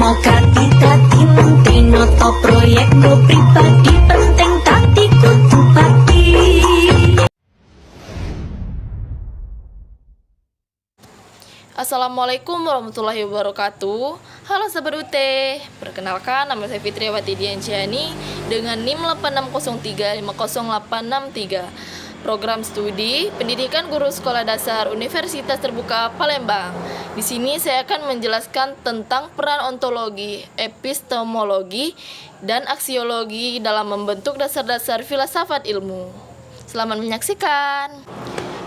demokrati tadi menteri noto proyek go pribadi penting tadi kudu pati. Assalamualaikum warahmatullahi wabarakatuh. Halo sahabat UT, perkenalkan nama saya Fitriawati Diansyani dengan NIM 86035083, Program Studi Pendidikan Guru Sekolah Dasar Universitas Terbuka Palembang. Di sini saya akan menjelaskan tentang peran ontologi, epistemologi, dan aksiologi dalam membentuk dasar-dasar filsafat ilmu. Selamat menyaksikan.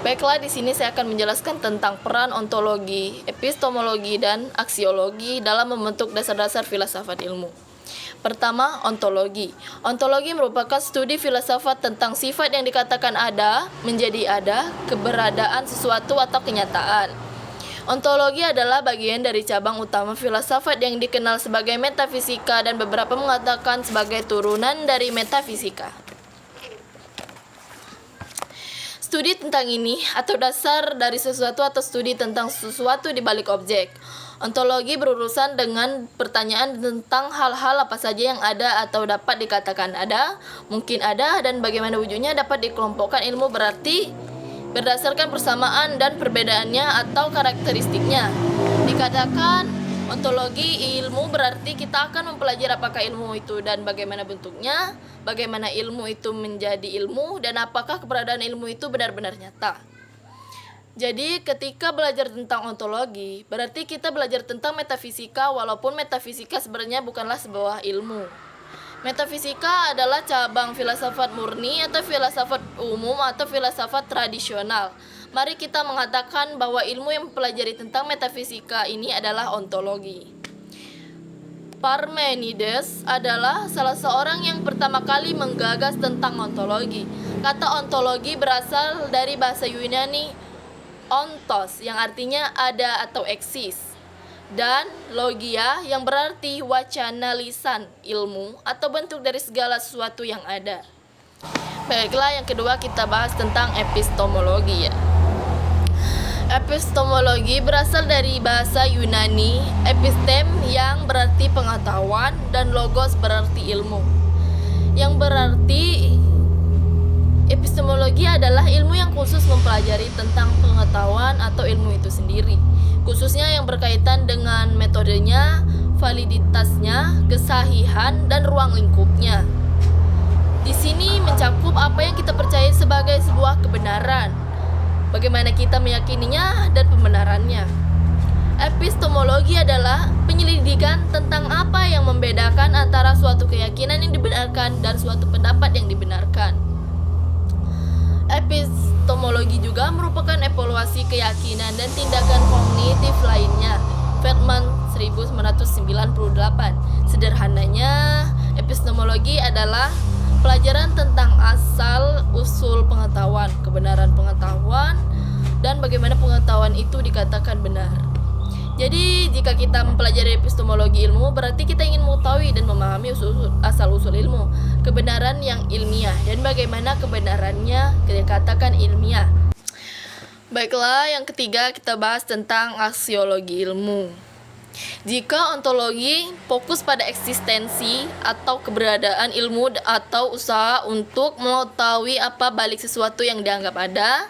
Baiklah, di sini saya akan menjelaskan tentang peran ontologi, epistemologi, dan aksiologi dalam membentuk dasar-dasar filsafat ilmu. Pertama, ontologi. Ontologi merupakan studi filsafat tentang sifat yang dikatakan ada, menjadi ada, keberadaan sesuatu atau kenyataan. Ontologi adalah bagian dari cabang utama filsafat yang dikenal sebagai metafisika dan beberapa mengatakan sebagai turunan dari metafisika. Studi tentang ini atau dasar dari sesuatu atau studi tentang sesuatu di balik objek. Ontologi berurusan dengan pertanyaan tentang hal-hal apa saja yang ada atau dapat dikatakan ada, mungkin ada, dan bagaimana wujudnya dapat dikelompokkan ilmu berarti berdasarkan persamaan dan perbedaannya atau karakteristiknya. Dikatakan ontologi ilmu berarti kita akan mempelajari apakah ilmu itu dan bagaimana bentuknya, bagaimana ilmu itu menjadi ilmu, dan apakah keberadaan ilmu itu benar-benar nyata. Jadi ketika belajar tentang ontologi, berarti kita belajar tentang metafisika walaupun metafisika sebenarnya bukanlah sebuah ilmu. Metafisika adalah cabang filsafat murni atau filsafat umum atau filsafat tradisional. Mari kita mengatakan bahwa ilmu yang mempelajari tentang metafisika ini adalah ontologi. Parmenides adalah salah seorang yang pertama kali menggagas tentang ontologi. Kata ontologi berasal dari bahasa Yunani ontos yang artinya ada atau eksis, dan logia yang berarti wacana lisan, ilmu atau bentuk dari segala sesuatu yang ada. Baiklah, yang kedua kita bahas tentang epistemologi ya. Epistemologi berasal dari bahasa Yunani epistem yang berarti pengetahuan dan logos berarti ilmu. Yang berarti epistemologi adalah ilmu yang khusus mempelajari tentang pengetahuan atau ilmu itu sendiri, khususnya yang berkaitan dengan metodenya, validitasnya, kesahihan, dan ruang lingkupnya. Di sini mencakup apa yang kita percaya sebagai sebuah kebenaran, bagaimana kita meyakininya, dan pembenarannya. Epistemologi adalah penyelidikan tentang apa yang membedakan antara suatu keyakinan yang dibenarkan dan suatu pendapat yang dibenarkan. Epistemologi juga merupakan evaluasi keyakinan dan tindakan kognitif lainnya. Feldman 1998. Sederhananya, epistemologi adalah pelajaran tentang asal usul pengetahuan, kebenaran pengetahuan, dan bagaimana pengetahuan itu dikatakan benar. Jadi, jika kita mempelajari epistemologi ilmu, berarti kita ingin mengetahui dan memahami asal-usul ilmu, kebenaran yang ilmiah, dan bagaimana kebenarannya dikatakan ilmiah. Baiklah, yang ketiga kita bahas tentang aksiologi ilmu. Jika ontologi fokus pada eksistensi atau keberadaan ilmu atau usaha untuk mengetahui apa balik sesuatu yang dianggap ada,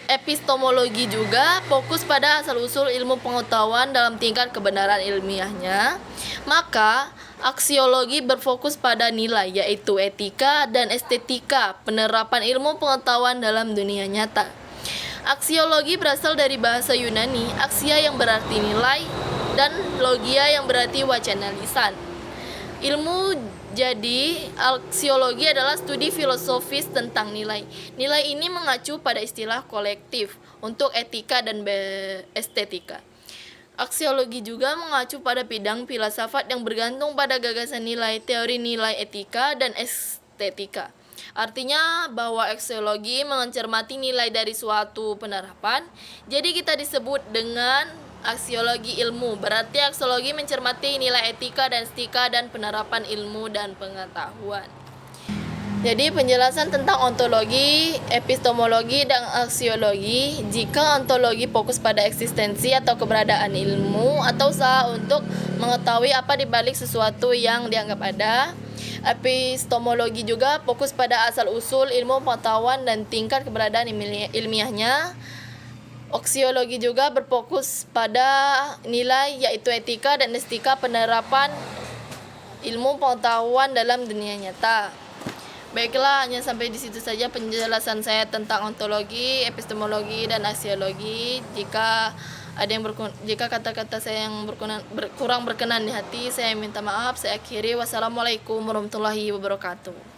epistemologi juga fokus pada asal-usul ilmu pengetahuan dalam tingkat kebenaran ilmiahnya. Maka aksiologi berfokus pada nilai, yaitu etika dan estetika penerapan ilmu pengetahuan dalam dunia nyata. Aksiologi berasal dari bahasa Yunani aksia yang berarti nilai dan logia yang berarti wacana lisan. Ilmu jadi aksiologi adalah studi filosofis tentang nilai. Nilai ini mengacu pada istilah kolektif untuk etika dan estetika. Aksiologi juga mengacu pada bidang filsafat yang bergantung pada gagasan nilai, teori nilai etika, dan estetika. Artinya bahwa aksiologi mencermati nilai dari suatu penerapan. Jadi kita disebut dengan aksiologi ilmu. Berarti aksiologi mencermati nilai etika dan estetika dan penerapan ilmu dan pengetahuan. Jadi penjelasan tentang ontologi, epistemologi, dan aksiologi. Jika ontologi fokus pada eksistensi atau keberadaan ilmu atau usaha untuk mengetahui apa di balik sesuatu yang dianggap ada. Epistemologi juga fokus pada asal-usul ilmu pengetahuan dan tingkat keberadaan ilmiahnya. Aksiologi juga berfokus pada nilai yaitu etika dan estetika penerapan ilmu pengetahuan dalam dunia nyata. Baiklah, hanya sampai di situ saja penjelasan saya tentang ontologi, epistemologi, dan aksiologi. Jika kata-kata saya yang kurang berkenan di hati, saya minta maaf. Saya akhiri. Wassalamualaikum warahmatullahi wabarakatuh.